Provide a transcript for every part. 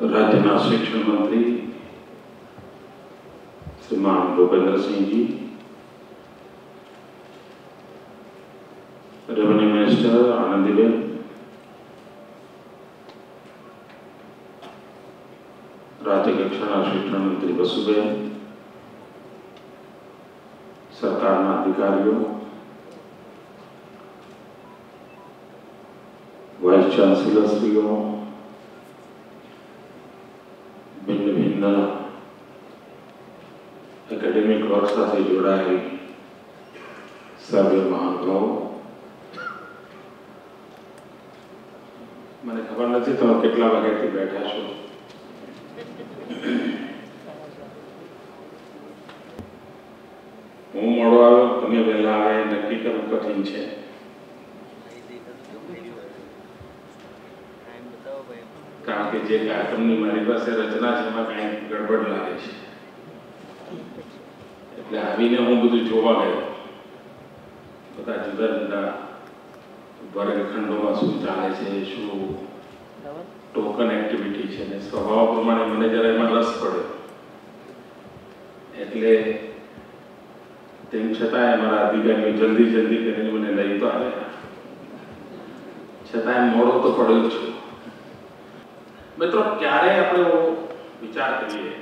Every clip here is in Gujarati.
राज्यना शिक्षण मंत्री श्रीमान भूपेंद्र सिंह जी, रेवेन्यू मिनिस्टर आनंदीबेन, राज्य कक्षाना शिक्षण मंत्री बसुबेन, सरकारना अधिकारीओ, वाइस चांसलर श्रीओ, भिन्न भिन्न एकेडमिक वर्क साथे जोड़ाયેલ સર્વે મહાનુભાવો, મને ખબર નથી તમે કેટલા વાગ્યાથી બેઠા છો. હું મોડો આવ્યો, તમે વહેલા આવ્યા, નક્કી કરવું કઠિન છે. કારણ કે જે કાર્યક્રમની મારી પાસે રચના છે એમાં કંઈક ગડબડ લાગે છે. એટલે આવીને હું બધું જોવા ગયો, બધા જુદા જુદા વર્ગખંડોમાં શું ચાલે છે, શું ટોકન એક્ટિવિટી છે, ને સ્વભાવ પ્રમાણે મને જરા એમાં રસ પડ્યો. એટલે તેમ છતાં મારા અધિકારીઓ જલ્દી જલ્દી કરીને મને લઈ તો આવ્યા, છતાં મોડો તો પડ્યો છું. મિત્રો, ક્યારે આપણે વિચાર કરીએ,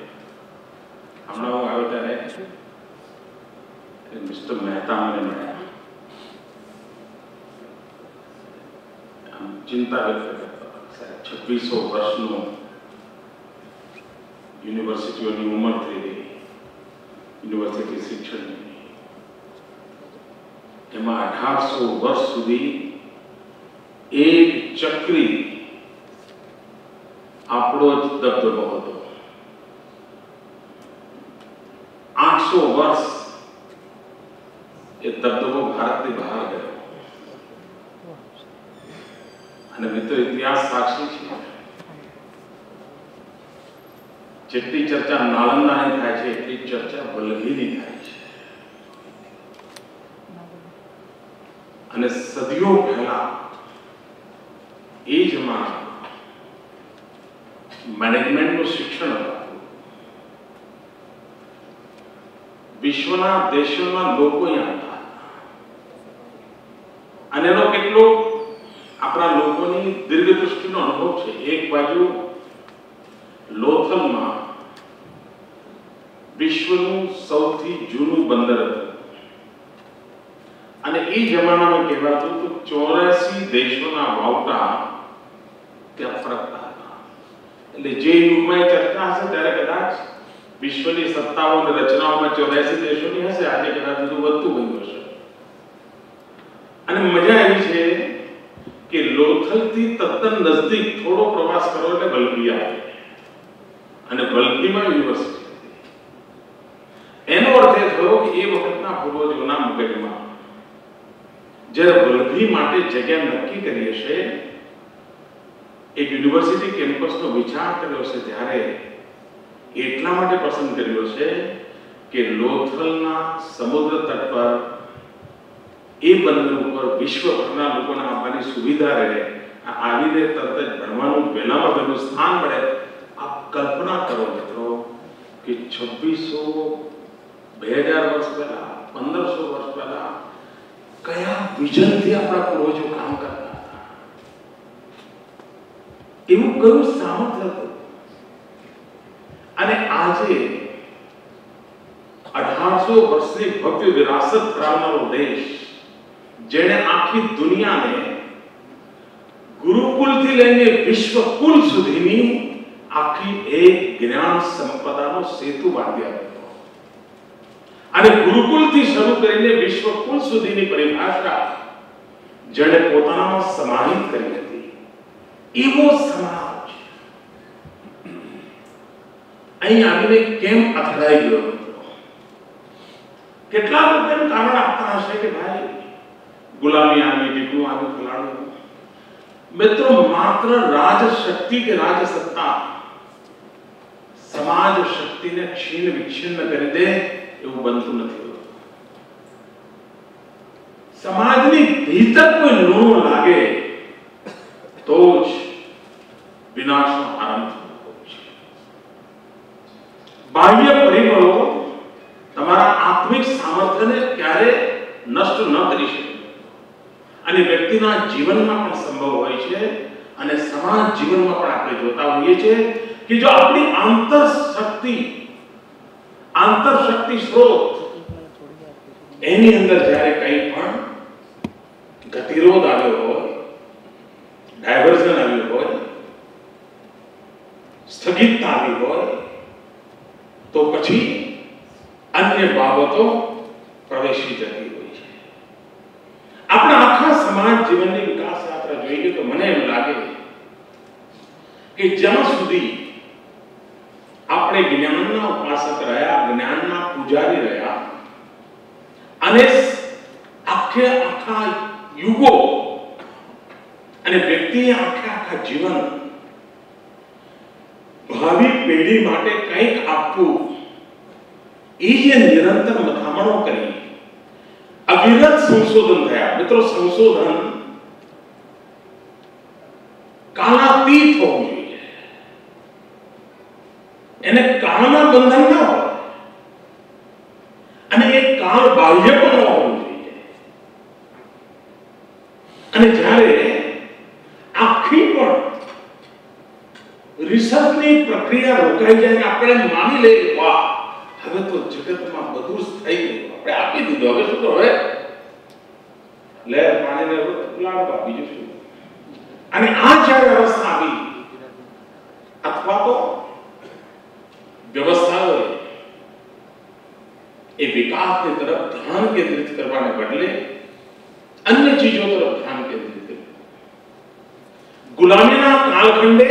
હમણાં હું આવ્યો ત્યારે મિસ્ટર મહેતા મને મળ્યા, આમ ચિંતા વ્યક્ત કરતા. 2600 વર્ષનું યુનિવર્સિટીઓની ઉંમર થઈ ગઈ, યુનિવર્સિટી શિક્ષણની, એમાં 1800 વર્ષ સુધી એક ચક્રી આપણો જ દબદબો હતો. 800 વર્ષ એ દબદબો ભારતની બહાર ગયો. અને મિત્રો, ઇતિહાસ સાક્ષી છે. જેટલી ચર્ચા નાલંદાની થાય છે એટલી ચર્ચા વલ્લભીની થાય છે. અને સદીઓ પહેલા એ જમાના મેનેજમેન્ટનું શિક્ષણ હતું. વિશ્વના દેશોના લોકો અહીંયા હતા. અને એનો કેટલો આપણા લોકોની દીર્ઘદૃષ્ટિનો અનુભવ છે. એક બાજુ લોથલમાં વિશ્વનું સૌથી જૂનું બંદર હતું, અને એ જમાનામાં કહેવાતું હતું 84 દેશોના વાવટા ત્યાં ફરકતા હતા. એટલે જે યુગમાં ચર્ચા હશે ત્યારે કદાચ વિશ્વની સત્તાઓ અને રચનાઓમાં 84 દેશોની હશે. આજે કદાચ બધું વધતું ગયું હશે. અને મજા એવી છે કે લોથલથી તદ્દન નજદીક થોડો પ્રવાસ કરો એટલે વલ્લભી આવે, અને વલ્લભીમાં યુનિવર્સિટી હતી. એનો અર્થ એ થયો કે એ વખતના પૂર્વજોના મગજમાં જ્યારે વલ્લભી માટે જગ્યા નક્કી કરી હશે, એક યુનિવર્સિટી કેમ્પસનો વિચાર કર્યો છે, ત્યારે એટલા માટે પસંદ કર્યો છે કે લોથલના સમુદ્ર તટ પર એ બંદર ઉપર વિશ્વભરના લોકોને આવવાની સુવિધા રહે, આવીને તરત જ ભણવાનું વહેલામાં વહેલું સ્થાન મળે. આપ કલ્પના કરો મિત્રો કે 2600 2000 વર્ષ પહેલા, 1500 વર્ષ પહેલા કયા વિઝનથી આપણા પૂર્વજો કામ કરતા હતા, એવું કયું સામર્થ્ય હતું. અને આજે 1800 વર્ષની ભવ્ય વિરાસત ધરાવનારો દેશ, જેણે આખી દુનિયાને ગુરુકુલથી લઈને વિશ્વકુલ સુધીની આખી એક જ્ઞાન સંપદાનો સેતુ બાંધી આપ્યો, અને ગુરુકુલથી શરૂ કરીને વિશ્વકુલ સુધીની પરિભાષા જેણે પોતાનામાં સમાહિત કરી હતી, એવો સમાજ અહીં આવીને કેમ અથડાઈ ગયો હતો? કેટલા લોકોને કારણ આપતા હશે કે ભાઈ ગુલામી આવી, ટીકું આવી, ફલાણું. મિત્રો, માત્ર રાજશક્તિ કે રાજસત્તા સમાજ શક્તિને છીન વિચ્છિન્ન કરી દે એવું બનતું નથી. સમાજની ભીતર કોઈ લૂણો લાગે તો જ વિનાશનો આરંભ થતો હોય છે. બાહ્ય પરિબળો તમારા આત્મિક સામર્થ્યને ક્યારે નષ્ટ ન કરી શકે અને વ્યક્તિના જીવનમાં પણ સંભવ હોય છે અને સમાજ જીવનમાં પણ આપણે જોતા હોઈએ છીએ કે જો આપણી આંતર શક્તિ સ્ત્રોત એની અંદર જ્યારે કંઈ પણ ગતિરોધ આવ્યો હોય, ડાયવર્ઝન આવ્યું હોય, સ્થગિતતા આવી હોય, તો પછી અન્ય બાબતો પ્રવેશી જતી હોય છે. આપણા આખા સમાજ જીવનની વિકાસ યાત્રા જોઈએ તો મને એમ લાગે કે જ્યાં સુધી આપણે જ્ઞાનના ઉપાસક રહ્યા, જ્ઞાનના પૂજારી રહ્યા અને આખા યુગો અને વ્યક્તિએ આખા જીવન ભાવિ પેઢી માટે કંઈક આપવું એ જે નિરંતર મથામણો કરી અવિરત સંશોધન થયા. મિત્રો, સંશોધન કાલાતીત હોવું જોઈએ, એને કાળના બંધન ન હોય અને એ કાળ બાહ્ય પણ ન હોવું જોઈએ. અને જ્યારે આખી પણ રિસર્ચની પ્રક્રિયા રોકાઈ જાય, આપણે માની લઈએ વાહ હવે તો જગતમાં બધું જ થઈ ગયું, આપણે આપી દીધું, હવે શું તો હવે લે પાણીને ઉલાળવા, બીજું શું. અને આ જ્યારે અવસ્થા આવી અથવા તો વ્યવસ્થાઓએ એ વિકાસની તરફ ધ્યાન કેન્દ્રિત કરવાને બદલે અન્ય ચીજો તરફ ધ્યાન કેન્દ્રિત કર્યું. ગુલામીના કાલખંડે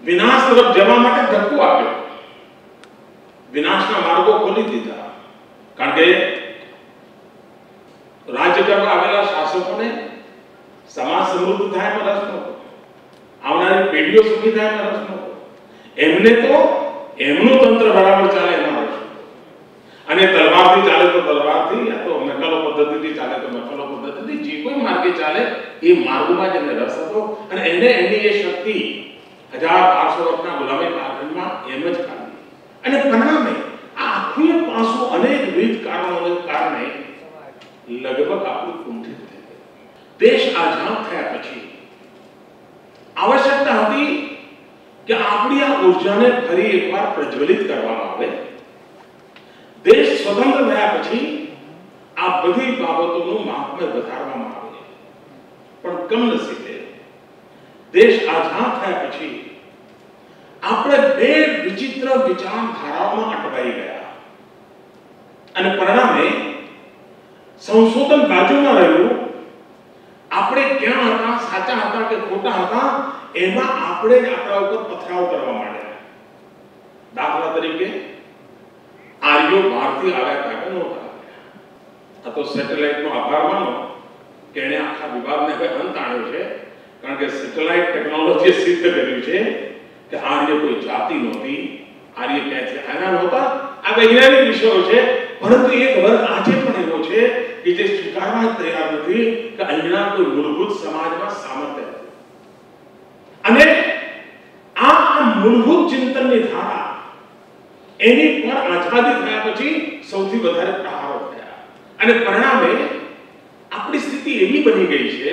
વિનાશ તરફ જવા માટે ધક્કો આપ્યો, વિનાશના માર્ગો ખોલી દીધા. કારણ કે રાજ્ય કરવા આવેલા શાસકોને સમાજ સમૃદ્ધ થાય એમાં રસ નહોતો, આવનારી પેઢીઓ સુખી થાય એમાં રસ નહોતો. એમને તો એમનું તંત્ર બરાબર ચાલે એમાં રસ હતો. અને તલવારથી ચાલે તો તલવારથી, યા તો નકલો પદ્ધતિથી ચાલે તો નકલો પદ્ધતિથી, જે કોઈ માર્ગે ચાલે એ માર્ગમાં જ એને રસ હતો. અને એને એની એ શક્તિ 1800 વર્ષના ગુલામી કાળખંડમાં એમ જ કાઢી. અને પરિણામે આ આખું પાસું અનેક વિવિધ કારણોને કારણે લગભગ આપણું કુંઠિત થઈ ગયું. દેશ આઝાદ થયા પછી આવશ્યકતા હતી કે આપણી આ ઉર્જાને ફરી એકવાર પ્રજ્વલિત કરવામાં આવે. દેશ સ્વતંત્ર થયા પછી આ બધી બાબતોનું મહાત્મ્ય વધારવામાં આવે. પણ કમનસીબે દેશ આઝાદ થયા પછી આપણે બે વિચિત્ર વિચારધારાઓમાં અટવાઈ ગયા અને પરિણામે સંશોધન બાજુમાં રહ્યું. આપણે ક્યાં હતા, સાચા હતા કે ખોટા હતા, એમાં આપણે જ આપણા ઉપર પથરાવ કરવા માંડ્યા. દાખલા તરીકે આર્યો બહારથી આવ્યા હતા કે નહોતા, આ તો સેટેલાઇટનો આભાર માનો કે એને આખા વિભાગને હવે અંત આણ્યો છે. કારણ કે સેટેલાઇટ ટેકનોલોજીએ સિદ્ધ કર્યું છે કે આર્ય કોઈ જાતિ નહોતી, આર્ય ક્યાંથી આવ્યા નહોતા. આ વૈજ્ઞાનિક વિષયો છે, પરંતુ એક વર્ગ આજે પણ એવો છે કે જે સ્વીકારવા તૈયાર નથી કે અહીંયા કોઈ મૂળભૂત સમાજમાં સામર્થ્ય છે. અને આ મૂળભૂત ચિંતનની ધારા એની પર આઝાદી થયા પછી સૌથી વધારે પ્રહારો થયા. અને પરિણામે આપણી સ્થિતિ એવી બની ગઈ છે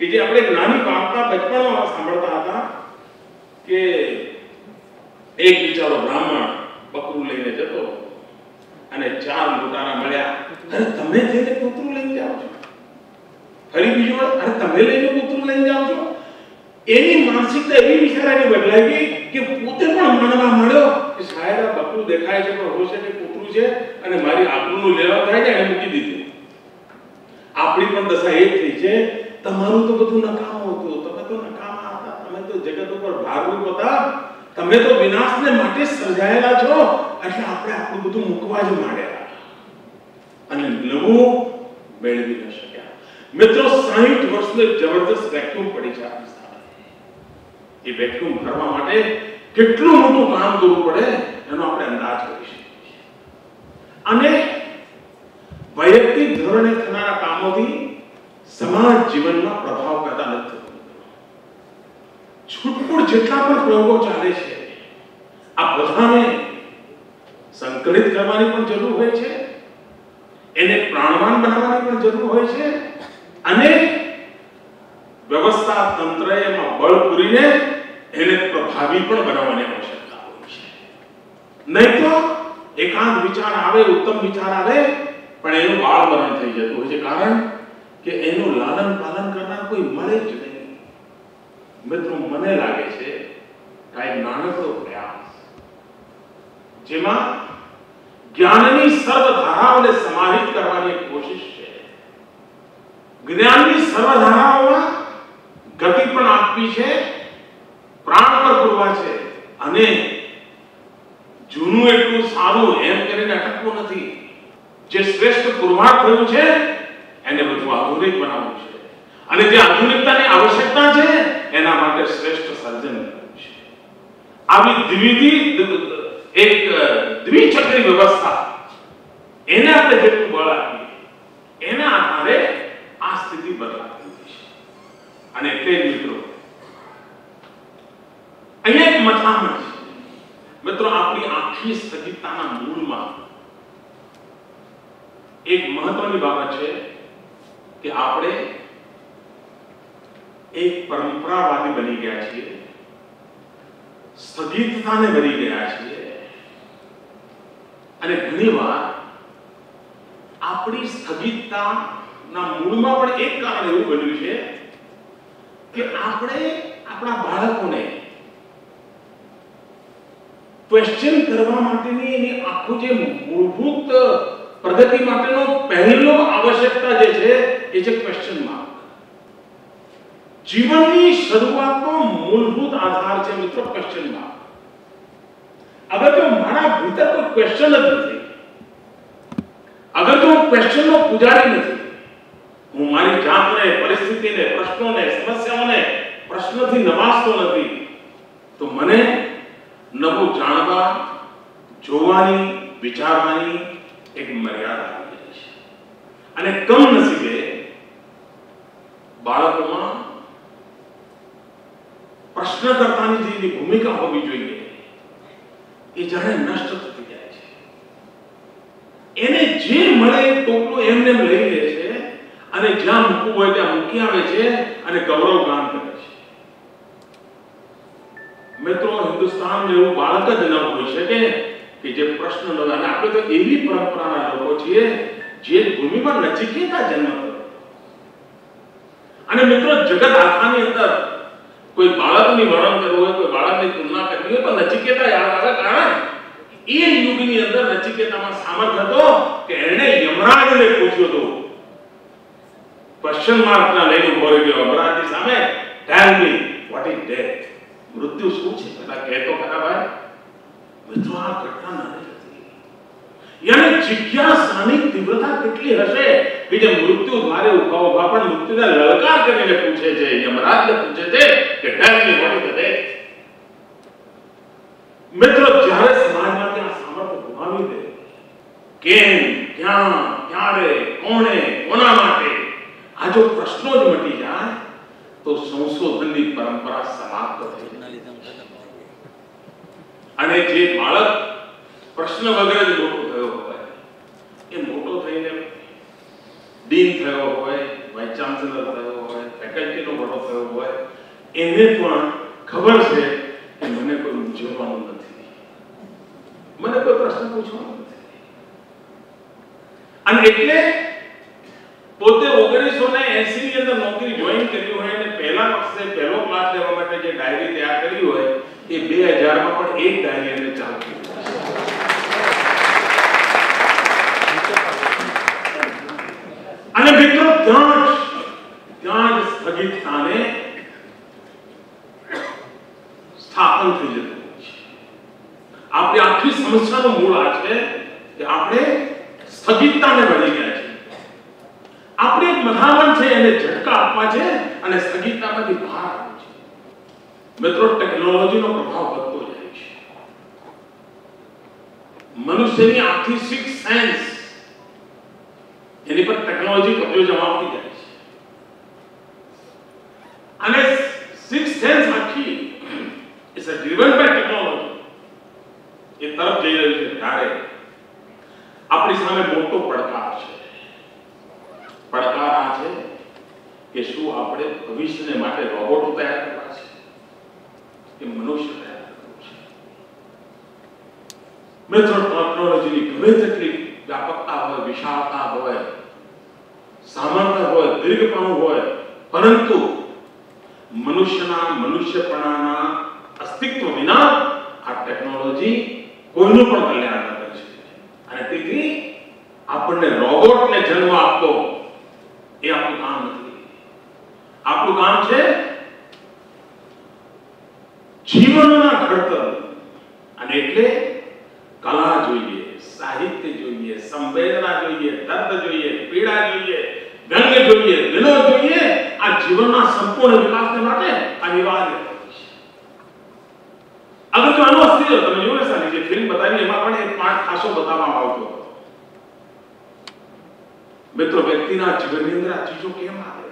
કે જે આપણે નાની વાર્તા બચપણમાં સાંભળતા હતા કે એક બિચારો બ્રાહ્મણ બકરું લઈને જતો અને 4 લૂંટારા મળ્યા. અરે તમે જઈને કૂતરું લઈને જાઓ છો. ફરી બીજો, અરે તમે લઈને કૂતરું લઈને જાઓ છો. એની માનસિકતા એવી વિચારવાની બદલાઈ ગઈ કે પોતે પણ માનવા માંડ્યો કે શાયદ આ બકરું દેખાય છે પણ હોય શકે કૂતરું છે અને મારી આબરૂનું લેવા થાય છે, એને મૂકી દીધું. આપણી પણ દશા એ થઈ છે. તમારું તો બધું નકામું હતું, તમે તો નકામા હતા, તમે તો જગત ઉપર ભારરૂપ હતા, તમે તો વિનાશને માટે સર્જાયેલા છો, એટલે આપણે આપણું બધું મૂકવા જ માંડ્યા અને નવું મેળવી ન શક્યા. મિત્રો, 60 વર્ષનો જબરદસ્ત વેક્યુમ પડી છે આપણી સામે. એ વેક્યુમ ભરવા માટે કેટલું મોટું કામ કરવું પડે એનો આપણે અંદાજ કરી શકીએ. અને વૈયક્તિક ધોરણે થનારા કામોથી સમાજ જીવનમાં પ્રભાવ પેદા નથી થતો. છૂટપૂટ જેટલા પણ પ્રયોગો ચાલે છે આ બધાને સંકલિત કરવાની પણ જરૂર હોય છે, એને પ્રાણવાન બનાવવાની પણ જરૂર હોય છે, અને વ્યવસ્થા તંત્ર એમાં બળ પૂરીને એને પ્રભાવી પણ બનાવવાની આવશ્યકતા હોય છે. નહીં તો એકાંત વિચાર આવે, ઉત્તમ વિચાર આવે, પણ એનું બાળ મરણ થઈ જતું હોય છે, કારણ કે એનું લાલન પાલન કરનાર કોઈ મળે જ નહીં. મિત્રો, મને લાગે છે કે એક નાનકડો પ્રયાસ જેમાં જ્ઞાનની સર્વધારાઓને સમાહિત કરવાની એક કોશિશ છે, જ્ઞાનની સર્વધારાઓમાં ગતિ પણ આપવી છે, પ્રાણ પર પૂરવા છે, અને જૂનું એટલું સારું એમ કરીને અટકવું નથી. જે શ્રેષ્ઠ પુરવાર થયું છે એને બધું આધુનિક બનાવવું છે, અને જે આધુનિકતાની આવશ્યકતા છે એના માટે શ્રેષ્ઠ સર્જન કરવું છે. આવી દ્વિચક્રી વ્યવસ્થા, એને આપણે જેટલું બળ આપીએ એના આધારે આ સ્થિતિ બદલાતી હોય છે. અને એટલે જ મિત્રો, અહીંયા એક મથામણ છે. મિત્રો, આપણી આખી સ્થગિતતાના મૂળમાં એક મહત્વની બાબત છે કે આપણે એક પરંપરાવાદી બની ગયા છીએ, સ્થગિતતાને બની ગયા છીએ, અને ઘણીવાર આપણી સ્થગિતતાના મૂળમાં પણ એક કારણ એવું બન્યું છે કે આપણે આપણા બાળકોને ક્વેશ્ચન કરવા માટેની એની આખું જે મૂળભૂત પ્રગતિ માટેનો પહેલો આવશ્યકતા જે છે એ છે ક્વેશ્ચન માર્ક. જીવનની શરૂઆતનો મૂળભૂત આધાર છે મિત્રો ક્વેશ્ચન માર્ક. અગર જો મારા ભીતર કોઈ ક્વેશ્ચન જ નથી, અગર જો હું ક્વેશ્ચનનો પૂજારી નથી, હું મારી જાતને, પરિસ્થિતિને, પ્રશ્નોને, સમસ્યાઓને પ્રશ્નથી નવાજતો નથી, તો મને નવું જાણવા, જોવાની, વિચારવાની એક મર્યાદા આવી જાય છે. અને કમનસીબે બાળકોમાં પ્રશ્નકર્તાની જે ભૂમિકા હોવી જોઈએ એ જાણે નષ્ટ થતી જાય છે. એને જે મળે એ ટોપલું એમને લઈ લે છે, અને જ્યાં મૂકવું હોય ત્યાં મૂકી આવે છે, અને ગૌરવ ગાન કરે છે. મિત્રો, હિન્દુસ્તાનમાં એવું બાળક જ ન હોઈ શકે કે જે પ્રશ્ન ન, અને આપણે તો એવી પરંપરાના લોકો છીએ જે ભૂમિમાં નચિકેતા જન્મ થયો. અને મિત્રો, જગત આખાની અંદર કોઈ બાળકની વર્ણન કરવું હોય, કોઈ બાળકની તુલના કરવી હોય, તો નચિકેતા યાદ આવે, કારણ એ યુગની અંદર નચિકેતામાં સામર્થ્ય હતો કે એણે યમરાજને પૂછ્યું હતું, ક્વેશ્ચન માર્કના લઈને ઉભો રહી ગયો યમરાજની સામે, ટેલ મી વોટ ઇઝ ડેથ? મૃત્યુ શું છે? પેલા કહેતો ખરા ભાઈ. મિત્રો, આ ઘટના નથી. યાની જિજ્ઞાસાની તીવ્રતા કેટલી હશે કે જે મૃત્યુ દ્વારે ઉભા પણ મૃત્યુને લલકાર કરીને પૂછે છે, યમરાજને પૂછે છે કે tell me what is the death? મિત્રો, જ્યારે સમાજમાંથી આ સામર્થ્ય ગુમાવી દે, કેમ, ક્યાં, ક્યારે, કોણે, કોના માટે, આ જો પ્રશ્નો જ મટી જાય તો સંશોધનની પરંપરા સમાપ્ત થઈ જાય. અને જે બાળક પ્રશ્ન વગર જ મોટો થયો હોય, એ મોટો થઈને ડીન થયો હોય, વાઇસ ચાન્સેલર થયો હોય, ફેકલ્ટીનો વડો થયો હોય, એને પણ ખબર છે કે મને કોઈ મૂંઝવવાનું નથી, મને કોઈ પ્રશ્ન પૂછવાનો નથી. અને એટલે પોતે 1980 ની અંદર નોકરી જોઈન કરી હોય અને પહેલા વખતે પહેલો ક્લાસ લેવા માટે જે ડાયરી તૈયાર કરી હોય, એ 2000 માં પણ એક ડાયરી એને ચાલતી હોય. અને મિત્રો, ત્યાં જ સ્થગિતતાને સ્થાપન થઈ જતું હોય છે. આપણી આખી સમસ્યાનું મૂળ આ છે કે આપણે સ્થગિતતાને વળી ગયા છે. આપણે એક મથામણ છે એને ઝટકા આપવા છે અને સ્થગિતતામાંથી બહાર આવવું છે. મિત્રો, ટેકનોલોજીનો પ્રભાવ વધતો જાય છે. મનુષ્યની આખી સિક્સ સેન્સ એની પર ટેકનોલોજી કબજો જમાવતી જાય છે. અને સિક્સ સેન્સ આખી ઇઝ ડ્રિવન બાય ટેકનોલોજી. કે શું આપણે ભવિષ્યને માટે રોબોટો તૈયાર કરવા છે કે મનુષ્ય તૈયાર કરવું છે? મિત્રો, ટેકનોલોજીની ગમે તેટલી વ્યાપકતા હોય, વિશાળતા હોય, સામર્થ્ય હોય, દીર્ઘપણું હોય, પરંતુ મનુષ્યપણાના અસ્તિત્વ વિના આ ટેકનોલોજી કોઈનું પણ કલ્યાણ ન કરી શકે. અને તેથી આપણને રોબોટને જન્મ આપવો એ આપણું કામ નથી. આપણું કામ છે જીવનના ઘડતર. અને એટલે કલા જોઈએ, સાહિત્ય જોઈએ, સંવેદના જોઈએ, દર્દ જોઈએ, પીડા જોઈએ, વ્યંગ જોઈએ, વિનોદ જોઈએ. આ જીવનના સંપૂર્ણ વિકાસને માટે અનિવાર્ય છે. અગર જો આનો અસ્તિત્વ તમે જોયું ને, સારી જે ફિલ્મ બતાવી એમાં પણ એક પાઠ ખાસો બતાવવામાં આવતો હતો. મિત્રો, વ્યક્તિના જીવનની અંદર આ ચીજો કેમ આવે?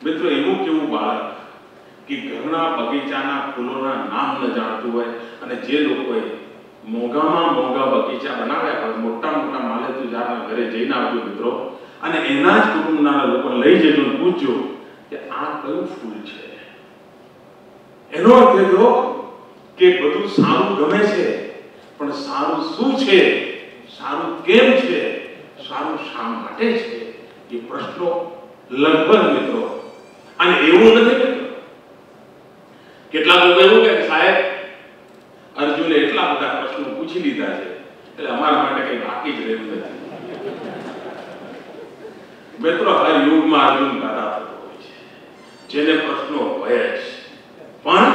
મિત્રો, એવું કેવું બાળક કે ઘરના બગીચાના ફૂલોના નામ ન જાણતું હોય, અને જે લોકોએ મોંઘામાં મોંઘા બગીચા બનાવ્યા હોય, મોટા મોટા માલેતુજારના ઘરે જઈને આવજો મિત્રો, અને એના જ કુટુંબના લોકોને લઈ જજો અને પૂછજો કે આ કયું ફૂલ છે. એનો અર્થ એ થયો કે બધું સારું ગમે છે, પણ સારું શું છે, સારું કેમ છે, સારું શા માટે છે, એ પ્રશ્નો લગભગ મિત્રો. અને એવું નથી મિત્રો, કેટલાક લોકો એવું કે સાહેબ અર્જુને એટલા બધા પ્રશ્નો પૂછી લીધા છે એટલે અમારા માટે કઈ બાકી જ રહ્યું નથી. મિત્રો, હર યુગમાં અર્જુન પેદા થતો હોય છે, જેને પ્રશ્નો હોય જ. પણ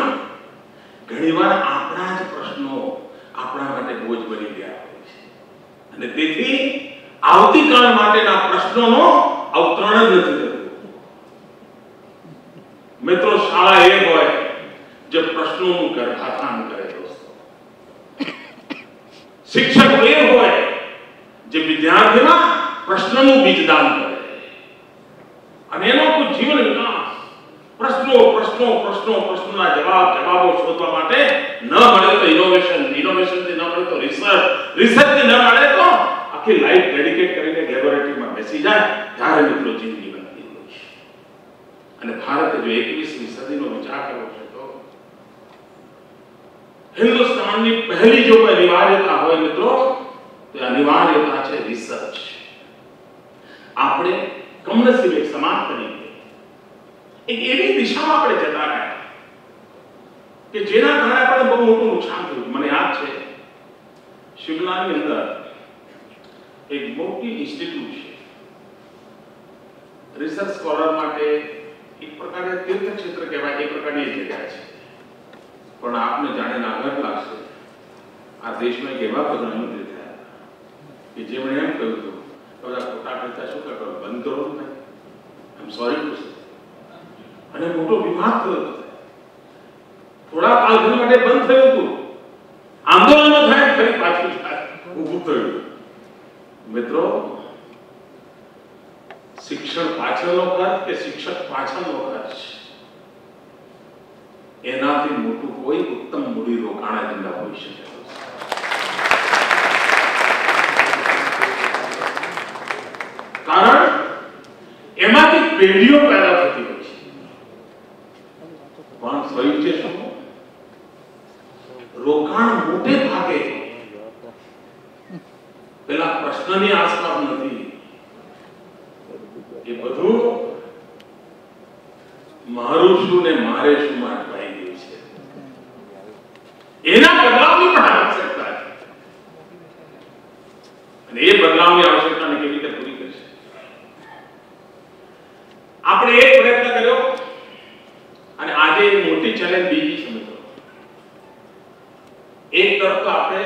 ઘણીવાર આપણા જ પ્રશ્નો આપણા માટે બોજ બની ગયા હોય છે, અને તેથી આવતીકાલ માટેના પ્રશ્નોનો અવતરણ જ નથી થતું. મિત્રો, શાળા એ હોય જે પ્રશ્નોનું ગર્ભાધાન કરે. દોસ્તો, શિક્ષક એ હોય જે વિદ્યાર્થીમાં પ્રશ્નનું બીજદાન કરે. અને એનો જીવન વિકાસ પ્રશ્નોના જવાબો શોધવા માટે ન મળે તો ઇનોવેશનથી ન મળે તો રિસર્ચથી ન મળે તો આખી લાઈફ ડેડિકેટ કરીને લેબોરેટરીમાં બેસી જાય, ત્યારે મિત્રો જિંદગી બનતી હોય છે. અને ભારતે જો 21મી સદીનો વિચાર કર્યો છે તો હિન્દુસ્તાનની પહેલી જો કોઈ અનિવાર્યતા હોય મિત્રો, તો અનિવાર્યતા છે રિસર્ચ. આપણે કમનસીબે સમાજ તરીકે એક એવી દિશામાં આપણે જતા રહ્યા કે જેના કારણે આપણે બહુ મોટું નુકસાન થયું. મને યાદ છે, શિમલાની અંદર એક મોટી ઇન્સ્ટિટ્યૂટ છે, રિસર્ચ સ્કોલર માટે એક પ્રકારે તીર્થક્ષેત્ર કહેવાય, એક પ્રકારની જગ્યા છે. પણ આપને જાણીને આઘાત લાગશે, આ દેશમાં એક એવા પ્રધાનમંત્રી થયા કે જેમણે એમ કહ્યું હતું કે બધા ખોટા ખર્ચા શું કરો, બંધ કરો ને, આઈ એમ સોરી ટુ સે. અને મોટો વિવાદ થયો હતો. થોડા કાળ માટે બંધ થયું હતું, આંદોલનો થાય, ફરી પાછું ઊભું થયું. મિત્રો, શિક્ષણ પાછળનો ખર્ચ કે શિક્ષક પાછળનો ખર્ચ, એનાથી મોટું કોઈ ઉત્તમ મૂડી રોકાણ અજંડા હોઈ શકે. કારણ એમાંથી પેઢીઓ પેદા થતી હોય છે. પણ થયું છે શું? રોકાણ મોટે ભાગે પેલા પ્રશ્નની આસપાસ નથી. એ બધું મારું શું ને મારે શું માં અટવાઈ ગયું છે. એના બદલાવની પણ આવશ્યકતા છે, અને એ બદલાવની આવશ્યકતાને કેવી રીતે પૂરી કરશે? આપણે એક પ્રયત્ન કર્યો, અને આજે મોટી ચેલેન્જ બીજી છે મિત્રો. એક તરફ તો આપણે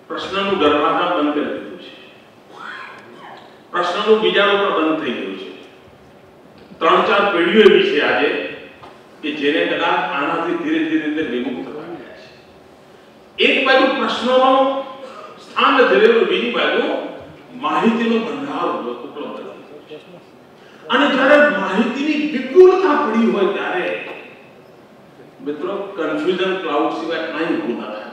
પ્રશ્નનું ગર્ભાધાન બંધ કરી દીધું છે, પ્રશ્નનું બીજાનું પણ બંધ થઈ ગયું છે. 3-4 પેઢીઓ એવી છે આજે કે જેને કદાચ આનાથી ધીરે ધીરે વિમુખ થવા ગયા છે. એક બાજુ પ્રશ્નોનો સ્થાન નથી રહ્યું, બીજી બાજુ માહિતીનો ભંડાર ઉપલબ્ધ નથી. અને જ્યારે માહિતીની વિપુલતા પડી હોય ત્યારે મિત્રો કન્ફ્યુઝન ક્લાઉડ સિવાય કાંઈ ઊભું ના થાય.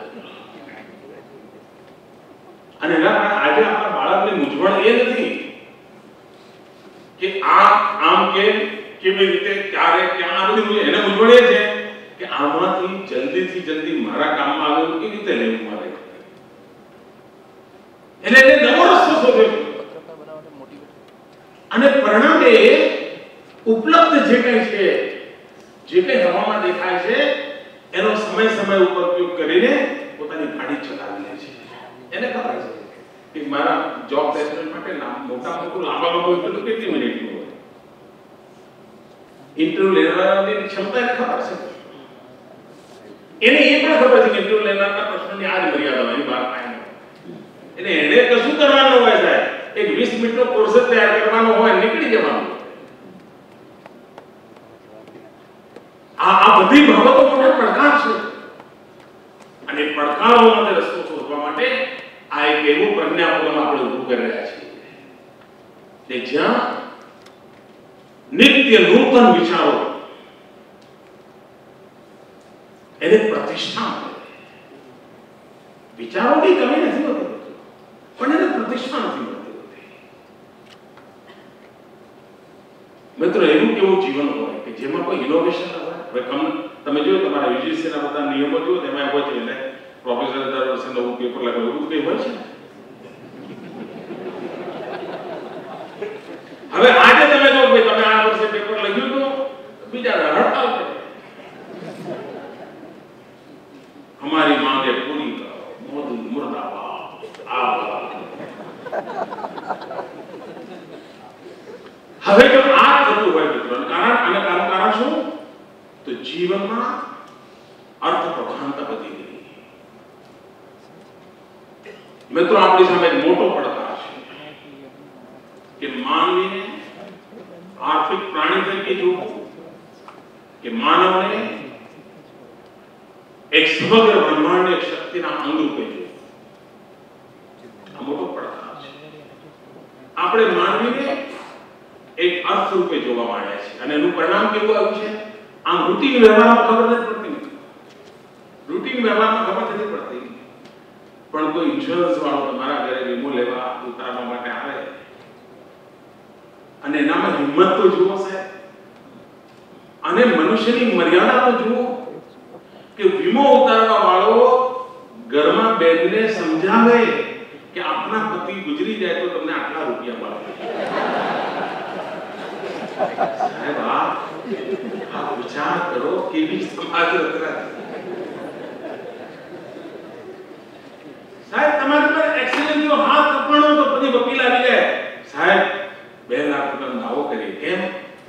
અને એના કારણે આજે આપણા બાળકની મૂંઝવણ એ નથી કે આમ કેવી રીતે ક્યારે ક્યાં આ બધી એને મૂંઝવણ છે કે આમાંથી જલ્દીથી જલ્દી મારા કામમાં આવે કેવી રીતે લેવું મારે, એટલે એને નવો રસ્તો શોધ્યો અને પરિણામે ઉપલબ્ધ જે કંઈ છે, જે કંઈ હવામાં દેખાય છે એનો સમય ઉપર ઉપયોગ કરીને પોતાની ગાડી ચલાવી લે છે. એને ખબર છે કે મારા જોબ પ્લેસમેન્ટ માટે મોટા લાંબા કેટલી મિનિટનું હોય, ઇન્ટરવ્યુ લેનારની ક્ષમતા એને ખબર છે. એને એ પણ ખબર છે કે ઇન્ટરવ્યુ લેનારના પ્રશ્નની આ જ મર્યાદા એની બહાર કાંઈ નહીં. એટલે એને કશું કરવાનું હોય સાહેબ, એક 20 મિનિટનો કોર્સ જ તૈયાર કરવાનો હોય, નીકળી જવાનું. આ બધી બાબતો માટે પડકાર છે અને પડકારોમાંથી રસ્તો શોધવા માટે આ એક એવું પ્રજ્ઞાપૂર્વક આપણે ઊભું કરી રહ્યા છીએ કે જ્યાં નિત્ય નૂતન વિચારો એને પ્રતિષ્ઠા મળે. વિચારોની કમી નથી હોતી પણ એને પ્રતિષ્ઠા નથી મળતી હોતી. મિત્રો એવું કેવું જીવન હોય કે જેમાં કોઈ ઇનોવેશન ના હોય. હવે તમે જો તમારા યુજીસી ના બધા નિયમો જો તેમાં હોય છે એટલે પ્રોફેસર દર વર્ષે નવું પેપર લગાવે એવું કંઈ હોય છે. હવે આજે તમે જો ભાઈ તમે આ વર્ષે પેપર લખ્યું તો બીજા હડતાલ કરે, हमारी मांगे पूरी करो, मोदी मुर्दाबाद. હવે જો આ થતું હોય મિત્રો, કારણ શું? તો જીવનમાં અર્થ પ્રધાનતા વધી ગઈ. મિત્રો આપણી સામે એક મોટો પડકાર છે કે માનવીને આર્થિક પ્રાણી તરીકે જોવું, કે માનવને એક સમગ્ર બ્રહ્માંડ એક શક્તિના અંગ રૂપે જોવું. આ મોટો પડકાર છે. આપણે માનવીને એક અર્થ રૂપે જોવા માંડ્યા છે અને એનું પરિણામ કેવું આવ્યું છે? આમ રૂટીન વ્યવહારમાં ખબર નથી પડતી. રૂટીન વ્યવહારમાં ખબર નથી પડતી પણ કોઈ ઇન્સ્યોરન્સ વાળો તમારા ઘરે વીમો લેવા ઉતારવા માટે આવે અને એનામાં હિંમત તો જુઓ સાહેબ, અને મનુષ્યની મર્યાદા તો જુઓ કે વીમો ઉતારવા વાળો ઘરમાં બેનને સમજાવે કે આપના પતિ ગુજરી જાય તો તમને આટલા રૂપિયા મળે. સાહેબ આ વિચાર કરો કેવી સમાજ રચના. સાહેબ તમારી પર એક્સિડન્ટ જો હાથ કપાણો તો પછી વકીલ આવી જાય, સાહેબ 2 લાખ રૂપિયાનો દાવો કરીએ. કેમ?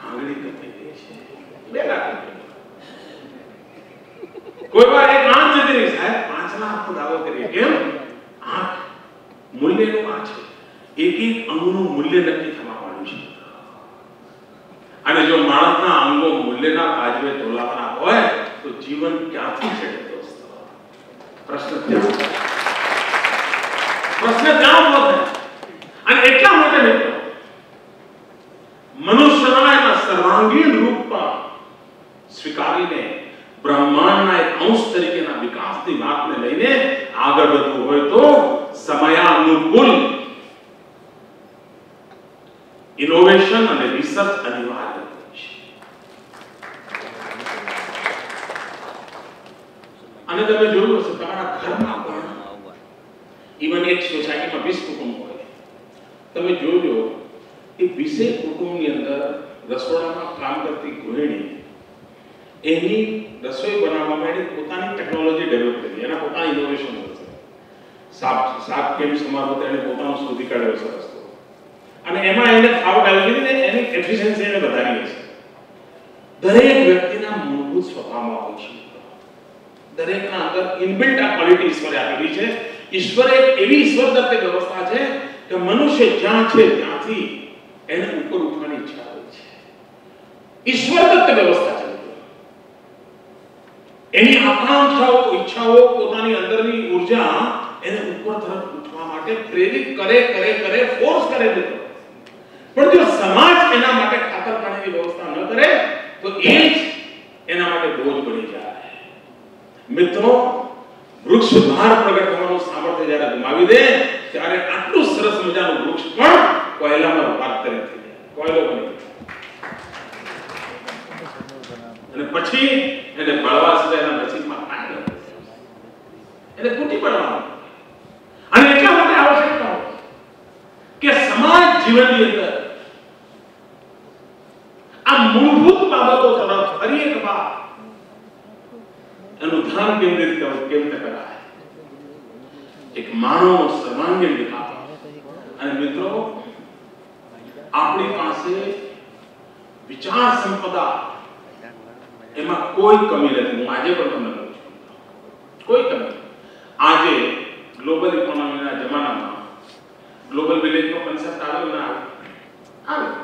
આંગળી કપાઈ ગઈ છે. 2 લાખ રૂપિયા. કોઈ વાર એક આંખ જતી રહી, સાહેબ 5 લાખનો દાવો કરીએ. કેમ? આંખ મૂલ્યનું આ છે. એક અંગનું મૂલ્ય નક્કી થવા માંડ્યું છે. અને જો માણસના અંગો મૂલ્યના કાજવે તોલાવાના હોય તો જીવન ક્યાંથી છેડે દોસ્તો? પ્રશ્ન ત્યાં ઉભો થાય. અને એટલા માટે મિત્રો મનુષ્યના એના સર્વાંગીણ રૂપમાં સ્વીકારીને બ્રહ્માંડના એક અંશ તરીકેના વિકાસની વાતને લઈને આગળ વધવું હોય તો સમયાનુકૂળ ઇનોવેશન અને રિસર્ચ અનિવાર્ય છે. અને તમે જોયું હશે તમારા ઘરમાં પણ ઇવન એક સોસાયટીમાં 20 કુટુંબ હોય, તમે જોજો એ 20 કુટુંબની અંદર રસોડામાં કામ કરતી ગૃહિણી એની રસોઈ બનાવવા માટે પોતાની ટેકનોલોજી ડેવલપ કરી, એના પોતાના ઇનોવેશન હશે. શાક કેમ સમારવું એને પોતાનો શોધી કાઢ્યો છે રસ્તો, અને એમાં એને ફાવટ આવી ગઈ ને એની એફિશિયન્સી એને વધારી હશે. દરેક વ્યક્તિના મૂળભૂત સ્વભાવમાં હોય છે, દરેકના અંદર ઇનબિલ્ટ આ ક્વોલિટી ઈશ્વરે આપેલી છે. ઈશ્વરે એવી ઈશ્વરદત્ત વ્યવસ્થા છે કે મનુષ્ય જ્યાં છે ત્યાંથી એને ઉપર ઉઠવાની ઈચ્છા હોય છે. ઈશ્વરદત્ત વ્યવસ્થા છે. એની આકાંક્ષાઓ, ઈચ્છાઓ, પોતાની અંદરની ઉર્જા એને ઉપર તરફ ઉઠવા માટે પ્રેરિત કરે, ફોર્સ કરે છે. પણ જો સમાજ એના માટે ખાતર પાણીની વ્યવસ્થા ન કરે તો એ જ એના માટે બોજ બની જાય. મિત્રો વૃક્ષ બહાર પ્રગટ થવાનું સામર્થ્ય જ્યારે ગુમાવી દે ત્યારે આટલું સરસ મજાનું વૃક્ષ પણ કોયલામાં રૂપાંતરિત થઈ જાય, કોયલો બની અને પછી એને બળવા સિવાય એના નસીબમાં કાંઈ નથી, એને તૂટી પડવાનું. અને એટલા માટે આવશ્યકતા હોય કે સમાજ જીવનની અંદર આ મૂળભૂત બાબતો તરફ ફરી એક વાર એનું ધ્યાન કેન્દ્રિત કેવી રીતે કરાય, એક માનવ સર્વાંગીણ વિકાસ. અને મિત્રો, આપણી પાસે વિચાર સંપદા એમાં કોઈ કમી નથી. હું આજે પણ તમને કહું છું, કોઈ કમી. આજે ગ્લોબલ ઇકોનોમીના જમાનામાં ગ્લોબલ વિલેજનો કન્સેપ્ટ આવ્યો ના આવ્યો?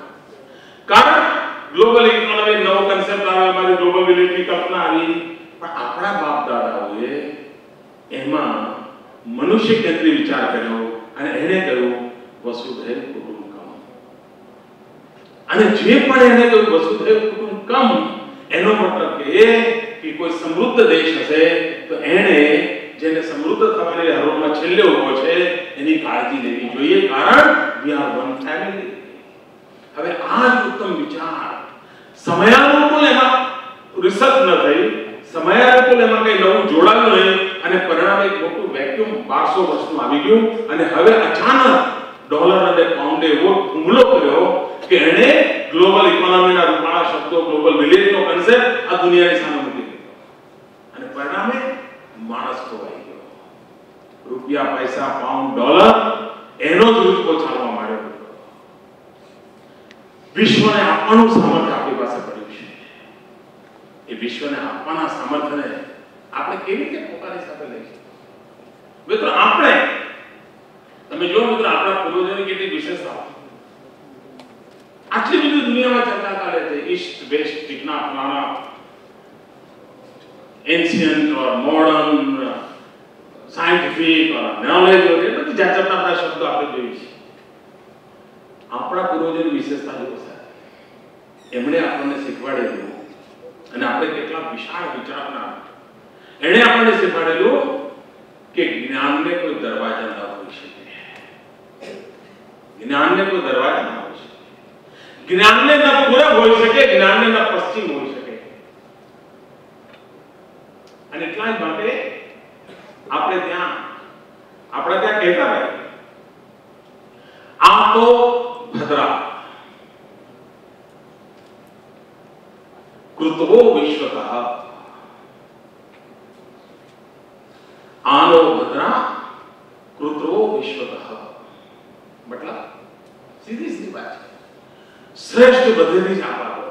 કારણ ગ્લોબલ ઇકોનોમી નવો કન્સેપ્ટ આવ્યો, અમારી ગ્લોબલ વિલેજની કલ્પના આવી. પણ આપણા બાપ દાદાઓએ એમાં મનુષ્ય કેન્દ્રિત વિચાર કર્યો અને એને કહ્યું વસુધૈવ કુટુંબકમ. અને જે પણ એને કહ્યું વસુધૈવ કુટુંબકમ, એનો મતલબ કે કોઈ સમૃદ્ધ દેશ હશે તો એને જેને સમૃદ્ધ થવાની હરોળમાં છેલ્લે ઉભો છે એની કાળજી લેવી જોઈએ, કારણ we are one family. હવે આ જ ઉત્તમ વિચાર સમયાનુકૂળ એમાં રિસર્ચ ન થઈ, સમયાનુકૂળ એમાં કઈ નવું જોડાયું નહીં અને પરિણામે એક મોટું વેક્યુમ 1200 વર્ષનું આવી ગયું. અને હવે અચાનક ડોલર અને પાઉન્ડે એવો હુમલો કર્યો કે એને ગ્લોબલ ઇકોનોમીના રૂપાળા શબ્દો, ગ્લોબલ વિલેજનો કન્સેપ્ટ આ દુનિયાની સામે મૂકી દીધો. અને પરિણામે માણસ ખોવાઈ ગયો. રૂપિયા, પૈસા, પાઉન્ડ, ડોલર એનો જ રૂપો ચાલવા માંડ્યો. વિશ્વને આપવાનું સામર્થ્ય આપણી પાસે પડ્યું છે. એ વિશ્વને આપવાના સામર્થ્યને આપણે કેવી રીતે પોતાની સાથે લઈશું? મિત્રો, આપણે તમે જો મિત્રો, આપણા પૂર્વજોની કેટલી વિશેષતાઓ, આટલી બધી દુનિયામાં ચર્ચા ચાલે છે, ઈસ્ટ વેસ્ટ, ટીકના ફલાણા, એન્શિયન્ટ ઓર મોડર્ન, સાયન્ટિફિક ઓર નોલેજ, એ બધી જાતના આપણા શબ્દો આપણે જોઈએ છીએ. આપણા પૂર્વજોની વિશેષતા જો છે, એમણે આપણને શીખવાડેલું, અને આપણે કેટલા વિશાળ વિચારના, એણે આપણને શીખવાડેલું કે જ્ઞાનને કોઈ દરવાજા ન હોઈ શકે. જ્ઞાનને કોઈ દરવાજા ન હોઈ શકે. જ્ઞાનને ન પૂરબ હોઈ શકે, જ્ઞાનને ન પશ્ચિમ હોઈ શકે. અને એટલા જ માટે આપણે ત્યાં કહેતા હોય, આ તો ભદ્રા કૃતવો વિશ્વતઃ, આનો ભદ્રા કૃતવો વિશ્વતઃ. મતલબ સીધી વાત છે, શ્રેષ્ઠ બધેથી જ આપો,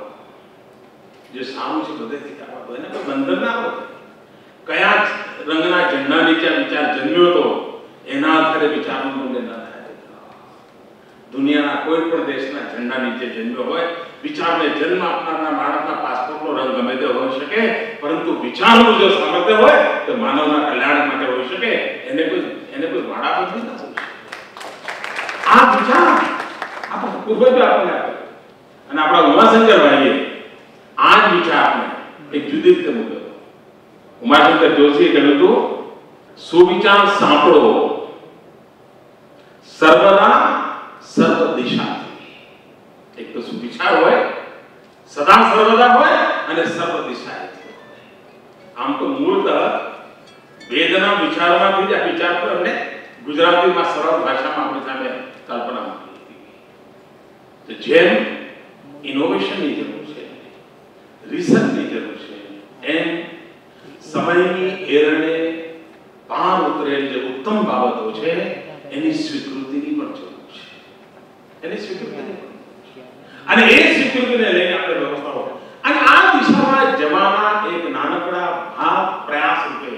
જે સારું છે બધેથી જ આપો, એને કોઈ બંધન ના હોય. કયા રંગના ઝંડા નીચે વિચાર જન્મ્યો તો એના આધારે વિચારનું મૂલ્ય ન થાય. દુનિયાના કોઈ પણ દેશના ઝંડા નીચે જન્મ્યો હોય, વિચારને જન્મ આપનારના માણસના પાસપોર્ટનો રંગ ગમે તે હોઈ શકે, પરંતુ વિચારનું જો સામર્થ્ય હોય તો માનવના કલ્યાણ માટે હોઈ શકે. એને કોઈ વાડાબંધી ના હોય. આ વિચાર આપણા પૂર્વજો આપણને આપ્યો, અને આપણા ઉમાશંકર ભાઈએ આ જ વિચાર આપણે એક જુદી રીતે મૂક્યો. ઉમાશંકર જોશીએ કહ્યું હતું, સુવિચાર સાંભળો સર્વદા સર્વ દિશાથી. એક તો સુવિચાર હોય, સદા સર્વદા હોય, અને સર્વ દિશાથી. આમ તો મૂળતઃ વેદના વિચારમાંથી જ આ વિચાર પર અમને ગુજરાતીમાં સરળ ભાષામાં આપણી સામે કલ્પના મૂકી. જેમ ઇનોવેશનની જરૂર છે, રિસર્ચની જરૂર છે, એમ સમયની એરણે પાર ઉતરેલ જે ઉત્તમ બાબતો છે એની સ્વીકૃતિની પણ જરૂર છે. એની સ્વીકૃતિની અને એ સ્વીકૃતિને લઈને આપણે વ્યવસ્થાઓ અને આ દિશામાં જવાના એક નાનકડા ભાગ પ્રયાસ રૂપે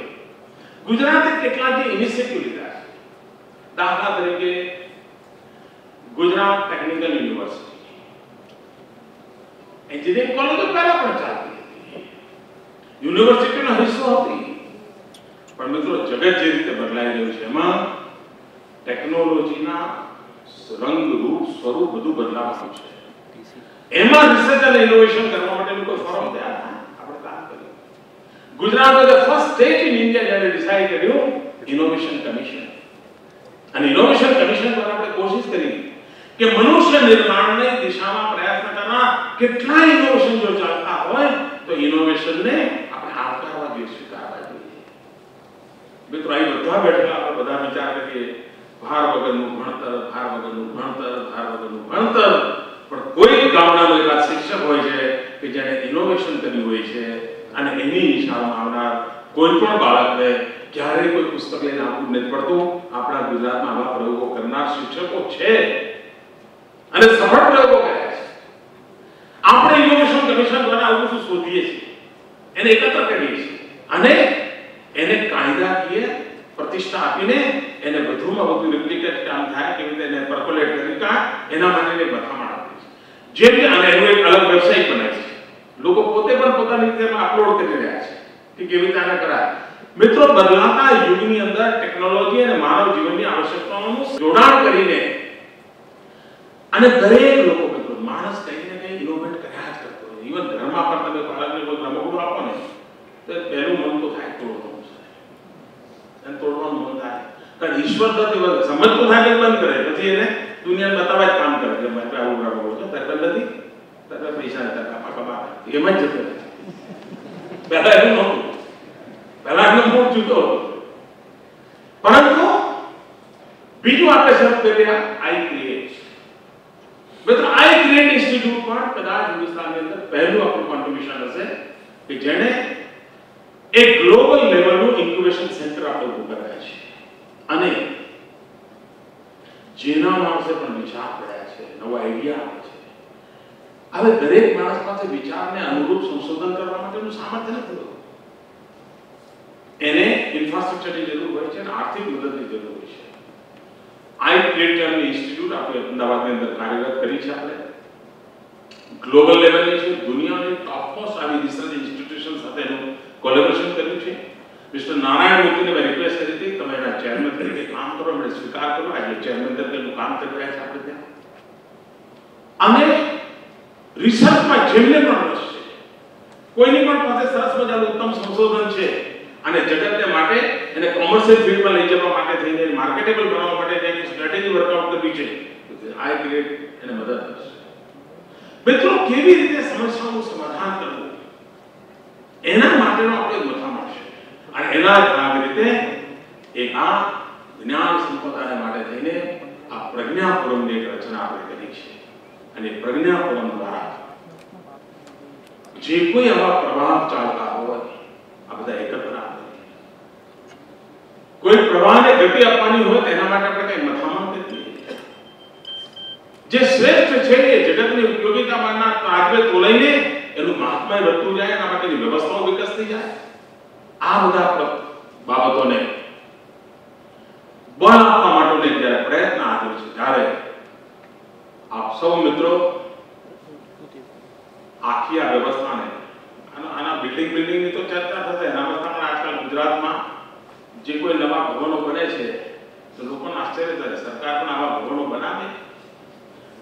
ગુજરાતે કેટલા જે ઇનિશિયેટિવ લીધા છે. દાખલા તરીકે ગુજરાત ટેકનિકલ યુનિવર્સિટી, એન્જિનિયરિંગ કોલેજો પહેલા પણ ચાલતી હતી, યુનિવર્સિટીનો હિસ્સો હતી. પણ મિત્રો, જગત જે રીતે બદલાઈ રહ્યું છે એમાં ટેકનોલોજીના રંગ, રૂપ, સ્વરૂપ બધું બદલાવાનું છે. એમાં રિસર્ચ અને ઇનોવેશન કરવા માટે કોઈ ફોરમ તૈયાર આપણે કામ કર્યું. Gujarat was the first state in India જેને ડિસાઇડ કર્યું ઇનોવેશન કમિશન. અને ઇનોવેશન કમિશન દ્વારા આપણે કોશિશ કરી કે મનુષ્ય નિર્માણની દિશામાં પ્રયત્ન કરનાર કેટલા ઇનોવેશન જો ચાલતા હોય તો ઇનોવેશનને આપણે આવકારવા જોઈએ, સ્વીકારવા જોઈએ. મિત્રો અહીં બધા બેઠેલા આપણે બધા વિચાર કરીએ ભાર વગરનું ભણતર, ભાર વગરનું ભણતર, ભાર વગરનું ભણતર. પણ કોઈ ગામડાનો એવા શિક્ષક હોય છે કે જેણે ઇનોવેશન કર્યું હોય છે અને એની નિશાળમાં આવનાર કોઈ પણ બાળકને ક્યારેય કોઈ પુસ્તક લઈને આપવું નથી પડતું. આપણા ગુજરાતમાં આવા પ્રયોગો કરનાર શિક્ષકો છે અને સફળ પ્રયોગો કર્યા છે. આપણે ઇનોવેશન કમિશન દ્વારા આવું બધું શોધીએ છીએ, એને એકત્ર કરીએ છીએ અને એને કાયદાકીય પ્રતિષ્ઠા આપીને એને વધુમાં વધુ રિપ્લિકેટ કામ થાય કેવી રીતે એને પરકોલેટ કરી એના માટેને મથામણ આપીએ છીએ. જેમ કે અને એનું એક અલગ વેબસાઇટ બનાવી છે. લોકો પોતે પણ પોતાની રીતે અપલોડ કરી રહ્યા છે કે કેવી રીતે આને કરાય. મિત્રો બદલાતા યુગની અંદર ટેકનોલોજી અને માનવ જીવનની આવશ્યકતાઓનું જોડાણ કરીને અને દરેક લોકો મિત્રો માણસ કંઈ ને કંઈ ઇનોવેટ કર્યા જ કરતો હોય. ઇવન ઘરમાં પણ તમે બાળકને કોઈ રમકડું આપો ને તો પહેલું મન તો થાય તોડવાનું છે, એને તોડવાનું મન થાય. કારણ ઈશ્વર તો સમજતું થાય કે બંધ કરે, પછી એને દુનિયાને બતાવવા જ કામ કરે કે મારે આવું રમકડું છે, તારે નથી તારે પૈસા નથી કાપા કમા એમ જ જતો રહે. પહેલા એવું નહોતું, પહેલા એનો મૂળ જુદો હતો. પરંતુ બીજું આપણે શબ્દ કર્યા આઈ ક્રિએટ. મિત્રો આઈ ક્રિએટ ઇન્સ્ટિટ્યૂટ પણ કદાચ હિન્દુસ્તાનની અંદર પહેલું આપણું કોન્ટ્રીબ્યુશન હશે કે જેણે એક ગ્લોબલ લેવલનું ઇન્ક્યુબેશન સેન્ટર આપણે ઊભું કર્યા છે અને જેના માણસે પણ વિચાર કર્યા છે, નવો આઈડિયા આવે છે. હવે દરેક માણસ પાસે વિચારને અનુરૂપ સંશોધન કરવા માટેનું સામર્થ્ય નથી હોતું. એને ઇન્ફ્રાસ્ટ્રક્ચરની જરૂર હોય છે અને આર્થિક મદદની જરૂર હોય છે. આઈ ક્રિએટ ઇન્સ્ટિટ્યૂટ આપણે અમદાવાદની અંદર કાર્યરત કરી છે. આપણે ગ્લોબલ લેવલની છે, દુનિયાની ટોપમોસ્ટ આવી રિસર્ચ ઇન્સ્ટિટ્યુશન સાથે એનું કોલેબોરેશન કર્યું છે. મિસ્ટર નારાયણ મૂર્તિને મેં રિક્વેસ્ટ કરી હતી તમે એના ચેરમેન તરીકે કામ કરો, એમણે સ્વીકાર કર્યો. આજે ચેરમેન તરીકેનું કામ કરી રહ્યા છે આપણે ત્યાં. અને રિસર્ચમાં જેમને પણ રસ છે, કોઈની પણ પાસે સરસ મજાનું ઉત્તમ સંશોધન છે અને જગતને માટે એને કોમર્શિયલ ફિલ્ડમાં લઈ જવા માટે થઈને માર્કેટેબલ બનાવવા માટે જેની સ્ટ્રેટેજી વર્કઆઉટ કરવી છે, આઈ ક્રિએટ એને મદદ કરશે. મિત્રો કેવી રીતે સમસ્યાઓનું સમાધાન કરવું એના માટેનો આપણે મથામણ છે અને એના ભાગ રીતે એક આ જ્ઞાન સંપદાને માટે થઈને આ પ્રજ્ઞાપુરમની એક રચના આપણે કરી છે અને પ્રજ્ઞાપુરમ દ્વારા જે કોઈ આવા પ્રવાહ ચાલતા હોય આ બધા એકત્ર આવે. કોઈ પ્રવાહને ગતિ આપવાની હોય તેના માટે આપણે કઈ મથામણ કરીએ. જે શ્રેષ્ઠ છે એ જગતની ઉપયોગિતામાંના તાજવે તોલાઈને એનું મહાત્મ્ય વધતું જાય, એના માટેની વ્યવસ્થાઓ વિકસતી જાય. આ બધા બાબતોને બળ આપવા માટેનો જ્યારે પ્રયત્ન આપ્યો છે ત્યારે આપ સૌ મિત્રો આખી આ વ્યવસ્થાને આના બિલ્ડિંગની તો ચર્ચા થશે. એના પણ આજકાલ ગુજરાતમાં જે કોઈ નવા ભવનો બને છે તો લોકોને આશ્ચર્ય થાય. સરકાર પણ આવા ભવનો બનાવે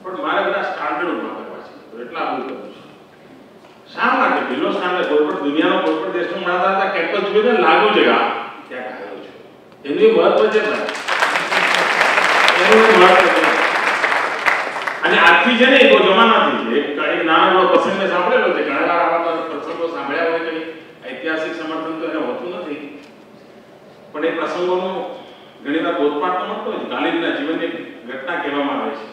પણ મારે બધા સ્ટાન્ડર્ડ ઉભા કરવા છે. તો એટલા બધું કરું છું. શા માટે બિલો સ્ટાન્ડર્ડ કોઈ પણ દુનિયાનો કોઈ પણ દેશમાં મળતા હતા કેમ્પસ જોઈને લાગુ જગા ત્યાં આવ્યો છે. એનું મહત્વ છે ભાઈ, એનું મહત્વ છે. અને આજથી છે ને એક જમાનાથી એક નાનો પ્રસંગ મેં સાંભળેલો છે. ઘણા વાર આવા પ્રસંગો સાંભળ્યા હોય કઈ ઐતિહાસિક સમર્થન તો એને હોતું નથી પણ એ પ્રસંગોનું ઘણીવાર બોધપાઠ તો મળતો હોય. ગાલિબના જીવનની ઘટના કહેવામાં આવે છે.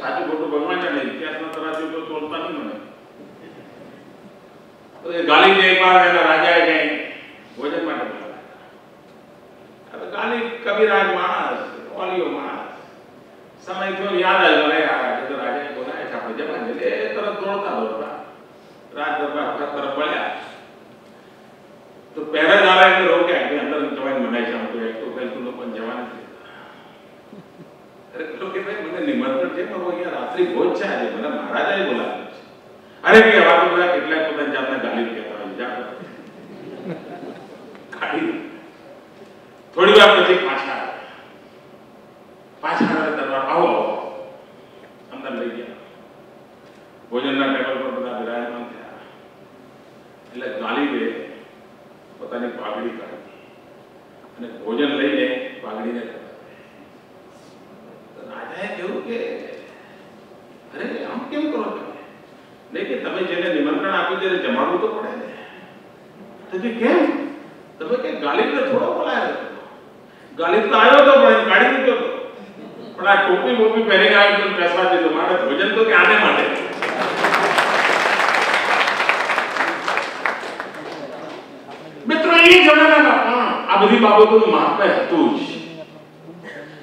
સાચું ખોટું ભગવાન જાણે, ઇતિહાસના તરાજુ તો તોલતા નહીં મને. તો એ ગાલિબને એકવાર એના રાજાએ કઈ ભોજન માટે બોલાવ્યા. હવે ગાલિબ કવિરાજ માણસ, ઓલિયો માણસ, સમય થયો યાદ આવ્યો રે આ તો રાજાએ બોલાય છે આપણે જવા દે. તરત દોડતા રાજ દરબાર તરફ પડ્યા તો પહેરેદારે એને રોક્યા કે અંદર જવાની મનાઈ છે. તો એક તો કઈ લોકો જવા નથી. અરે તો કે ભાઈ મને નિમંત્રણ છે પણ અહીંયા રાત્રિ ભોજ છે આજે, મને મહારાજાએ બોલાવ્યો છે. અરે કે આવા તો બધા કેટલાક પોતાની જાતને ગાલી કહેતા હોય. જા ખાડી થોડી વાર પછી પાછા દરબાર આવો અંદર લઈ ગયા. ભોજનના ટેબલ પર બધા વિરાજમાન થયા. એટલે ગાલિબે પોતાની પાઘડી કાઢી અને ભોજન લઈને પાઘડીને રાજાએ કહ્યું કે અરે આમ કેમ કરો તમે? નહીં કે તમે જે જઈને નિમંત્રણ આપ્યું ત્યારે જમાડવું તો પડે ને. તો કે કેમ? તમે કે ગાલિબને થોડો બોલાયો હતો. ગાલિબ તો આવ્યો તો પણ કાઢી મૂક્યો હતો. પણ આ ટોપી બોપી પહેરીને આવ્યો તો પેસવા દીધો. મારે ભોજન તો કે આને માટે. મિત્રો એ જમાનામાં પણ આ બધી બાબતોનું મહાત્મ્ય હતું જ.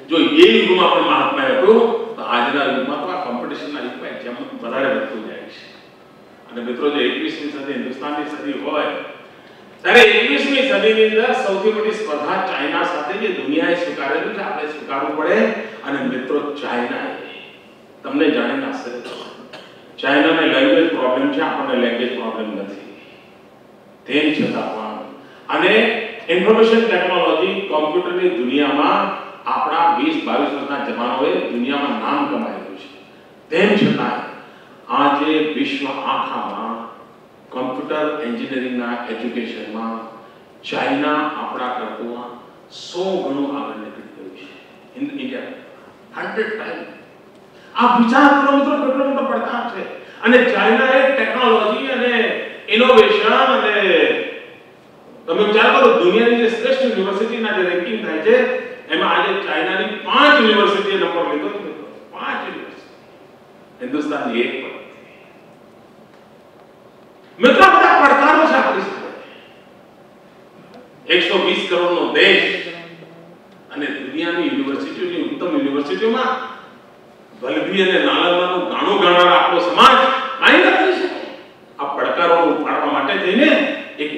જો એ યુગમાં પણ મહાત્મ્ય હતું તો આજના યુગમાં તો આ કોમ્પિટિશનના યુગમાં જેમ વધારે વધતું જાય છે. અને મિત્રો જો 21મી સદી હિન્દુસ્તાનની સદી હોય ત્યારે 21મી સદીની અંદર સૌથી મોટી સ્પર્ધા ચાઇના સાથે જે દુનિયાએ સ્વીકારેલું છે આપણે સ્વીકારવું પડે. અને મિત્રો ચાઇનાએ તમને જાણીને આશ્ચર્ય થશે ચાઇનાને લેંગ્વેજ પ્રોબ્લેમ છે, આપણને લેંગ્વેજ પ્રોબ્લેમ નથી. તેમ છતાં પણ અને ઇન્ફોર્મેશન ટેકનોલોજી કોમ્પ્યુટરની દુનિયામાં આપણા 20-22 વર્ષના જવાનોએ દુનિયામાં નામ કમાયેલું છે. તેમ છતાં આજે વિશ્વ આખામાં કોમ્પ્યુટર એન્જિનિયરિંગના એજ્યુકેશનમાં ચાઇના આપણા કરતાં 100 ગણું આગળ નીકળી ગયું છે. In India 100 time. આ વિચાર કરો મિત્રો કેટલો મોટો પડકાર છે. અને ચાઇનાએ ટેકનોલોજી અને ઇનોવેશન અને તમે વિચાર કરો દુનિયાની જે શ્રેષ્ઠ યુનિવર્સિટીના જે રેન્કિંગ થાય છે એમાં આજે ચાઇનાની 5 યુનિવર્સિટીએ નંબર લીધો છે મિત્રો. 5 યુનિવર્સિટી, હિન્દુસ્તાનની 1 પણ. મિત્રો બધા પડકારો છે આપણી સામે. 120 કરોડનો દેશ અને દુનિયાની યુનિવર્સિટીઓની ઉત્તમ યુનિવર્સિટીઓમાં વલભી અને નાલંદાનું ગાણું ગાનાર આપણો સમાજ માની નથી શકે. આ પડકારોને ઉપાડવા માટે થઈને એક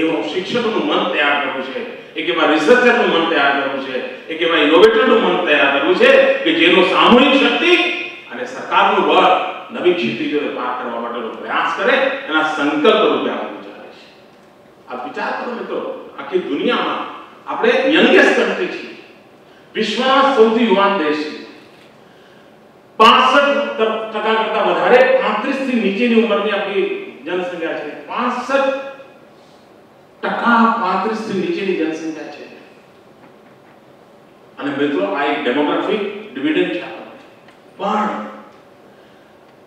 એવો શિક્ષકનું મન તૈયાર કરવું છે, એક એવા રિસર્ચરનું મન તૈયાર કરવું છે, એક એવા ઇનોવેટરનું મન તૈયાર કરવું છે કે જેનો સામૂહિક શક્તિ અને સરકારનું બળ નવી ક્ષિતિજોને પાર કરવા માટેનો પ્રયાસ કરે એના સંકલ્પ રૂપે આપણે વિચારે છે. આ વિચાર કરો મિત્રો, આખી દુનિયામાં આપણે યંગેસ્ટ કન્ટ્રી છીએ, વિશ્વના સૌથી યુવાન દેશ છે. 65% કરતા વધારે 35 થી નીચેની ઉંમરની આપણી જનસંખ્યા છે. 65% 35 થી નીચેની જનસંખ્યા છે. અને મિત્રો આ એક ડેમોગ્રાફિક ડિવિડન્ડ છે. પણ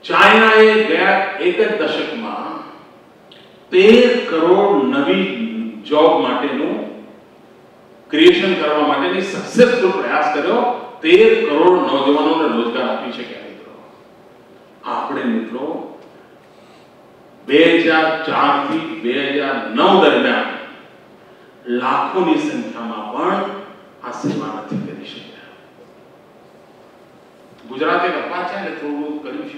ચાઇનાએ ગયા એક જ દશકમાં 13 કરોડ નવી જોબ માટેનું ક્રિએશન કરવા માટેની સક્સેસફુલ પ્રયાસ કર્યો. 13 કરોડ નોજવાનોને રોજગાર આપી શક્યા મિત્રો. આપણે મિત્રો 2004 થી 2009 દરમિયાન લાખોની સંખ્યામાં પણ આ સેવા નથી કરી શક્યા. ગુજરાતે કપા છે એટલે થોડું કર્યું છે,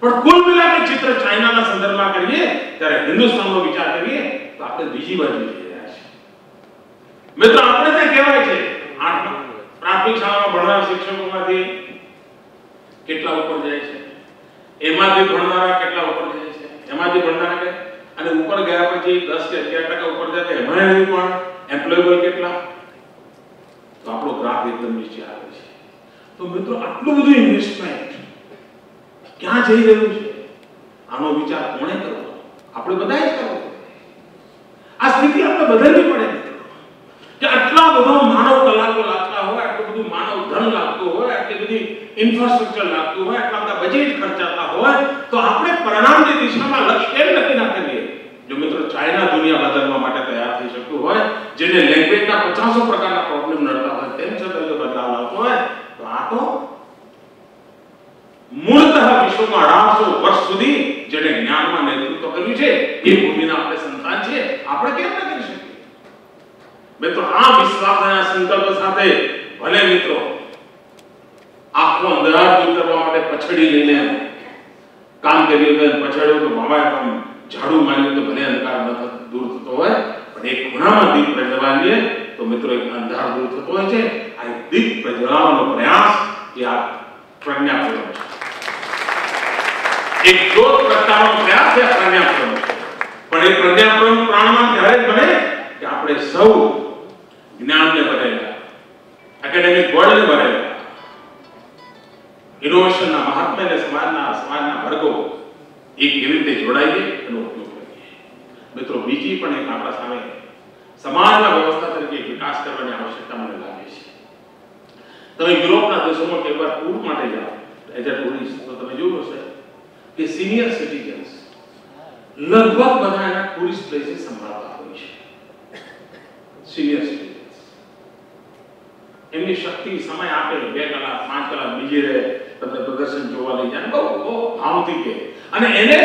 પણ કુલ મિલાકે ચિત્ર ચાઇનાના સંદર્ભમાં કરીએ ત્યારે હિન્દુસ્તાનનો વિચાર કરીએ તો આપણે બીજી બાજુ જઈ રહ્યા છીએ. મિત્રો આપણે ત્યાં કહેવાય છે પ્રાથમિક શાળામાં ભણનાર શિક્ષકોમાંથી કેટલા ઉપર જાય છે, એમાંથી ભણનારા કેટલા ઉપર જાય છે, એમાંથી ભણનારા કે અને ઉપર ગયા પછી 10 કે 11% ઉપર જાય તો એમાં પણ એમ્પ્લોયેબલ કેટલા, તો આપણો ગ્રાફ એકદમ નીચે આવે છે. તો મિત્રો આટલું બધું ઇન્વેસ્ટમેન્ટ ક્યાં જઈ રહ્યું છે? આનો વિચાર કોણે કરવો? આપણે બધાએ જ કરવો. આ સ્થિતિ આપણે બદલવી પડે કે આટલા બધો માનવ કલાકો લાગતા હોય, આટલું બધું માનવ ધન લાગતું હોય, આટલી બધી ઇન્ફ્રાસ્ટ્રક્ચર લાગતું હોય, આટલા બધા બજેટ ખર્ચાતા હોય, તો આપણે પરિણામની દિશામાં લક્ષ્ય કેમ નક્કી ના કરીએ? જો મિત્રો ચાઇના દુનિયા બદલવા માટે તૈયાર થઈ શકતું હોય, જેને લેંગ્વેજના 50 પ્રકારના પ્રોબ્લેમ નડતા હોય, તેમ છતાં જો બદલાવ લાવતો હોય, તો આ તો મૂળતઃ વિશ્વમાં 1800 વર્ષ સુધી જેને જ્ઞાનમાં નેતૃત્વ કર્યું છે એ ભૂમિના આપણે સંતાન છે, આપણે કેમ ન કરી શકીએ? મિત્રો આ વિશ્વાસના સંકલ્પ સાથે ભલે મિત્રો આખો અંધાર દૂર કરવા માટે પછડી લઈને કામ કર્યું તો પછડ્યું તો મામાએ કામ ઝાડુ માર્યું તો ભલે અંધકાર ન દૂર થતો હોય, પણ એક ખૂણામાં દીપ પ્રજ્વલાવીએ તો મિત્રો એક અંધાર દૂર થતો હોય છે. આ દીપ પ્રજ્વલાવવાનો પ્રયાસ એ આ પ્રજ્ઞાપૂર્વક છે. એક જ્યોત પ્રગટાવવાનો પ્રયાસ છે પ્રજ્ઞાપૂર્વક છે. પણ એ પ્રજ્ઞાપૂર્વક પ્રાણમાં ત્યારે જ બને કે આપણે સૌ જ્ઞાનને ભરેલા, એકેડેમિક વર્લ્ડને ભરેલા, ઇનોવેશનના મહાત્મ્યને સમાજના વર્ગો એક કેવી રીતે જોડાઈએ એનો ઉપયોગ કરીએ. મિત્રો બીજી પણ એક આપણા સામે સમાજના વ્યવસ્થા તરીકે વિકાસ કરવાની આવશ્યકતા મને લાગે છે. તમે યુરોપના દેશોમાં એકવાર ટૂર માટે જાઓ એઝ અ ટુરિસ્ટ તો તમે જોયું હશે કે સિનિયર સિટીઝન્સ લગભગ બધા એના ટુરિસ્ટ પ્લેસીસ સંભાળતા હોય છે. સિનિયર સિટીઝન્સ એમની શક્તિ સમય આપે 2 કલાક 5 કલાક બીજી રહે તમને પ્રદર્શન જોવા લઈ જાય બહુ ભાવથી કે અને એને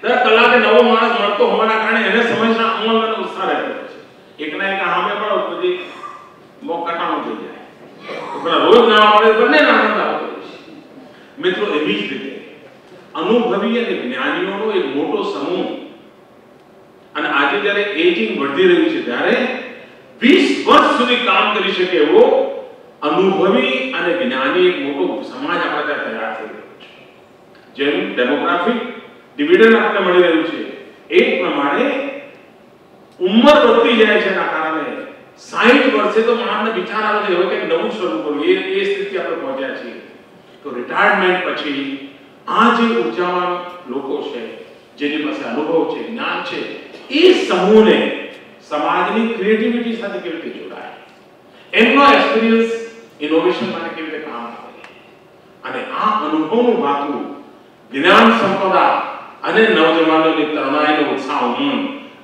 દર કલાકે નવો માણસ મળતો હોવાના કારણે એને સમજના અમલનો ઉત્સાહ રહેતો હોય છે. એકના એક સામે પડો પછી મોક કટાણો થઈ જાય તો પેલા રોજ ના મળે બંને આનંદ આવતો હોય છે. મિત્રો એવી જ રીતે અનુભવી અને જ્ઞાનીઓનો એક મોટો સમૂહ અને આજે જ્યારે એજિંગ વધી રહ્યું છે ત્યારે 20 વર્ષ સુધી કામ કરી શકે એવો અનુભવી અને જ્ઞાની એક મોટો સમાજ આપણે ત્યાં તૈયાર થઈ રહ્યો છે. જેમ ડેમોગ્રાફિક ડિવિડન્ડ આપણે મળી રહ્યું છે એ પ્રમાણે ઉંમર વધતી જાય છે એના કારણે 60 વર્ષે તો માણસને વિચાર આવે છે હવે કંઈક નવું શરૂ કરવું એ સ્થિતિ આપણે પહોંચ્યા છીએ. તો રિટાયરમેન્ટ પછી આ જે ઉર્જાવાન લોકો છે જેની પાસે અનુભવ છે જ્ઞાન છે એ સમૂહને સમાજની ક્રિએટિવિટી સાથે કેવી રીતે જોડાય એમનો એક્સપિરિયન્સ ઇનોવેશન માટે કેવી રીતે કામ કરે અને આ અનુભવનું ભાતું જ્ઞાન સંપદા અને નવજવાનોની તરુણાઈનો ઉત્સાહ ઉમંગ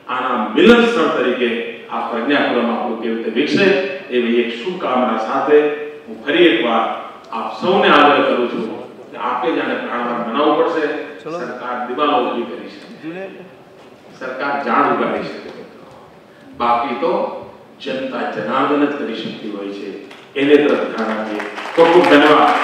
આના મિલન સ્થળ તરીકે આ પ્રજ્ઞાપુરમ આપણું કેવી રીતે વિકસે એવી એક શુભકામના સાથે હું ફરી એકવાર આપ સૌને આગ્રહ કરું છું કે આપે જાણે પ્રાણવાન બનાવવું પડશે. સરકાર દિવાલો ઊભી કરી શકે, સરકાર ઝાડ ઉગાડી શકે, બાકી તો જનતા જનાર્દન જ કરી શકતી હોય છે. એને તરફ ધ્યાન આપીએ. ખૂબ ખૂબ ધન્યવાદ.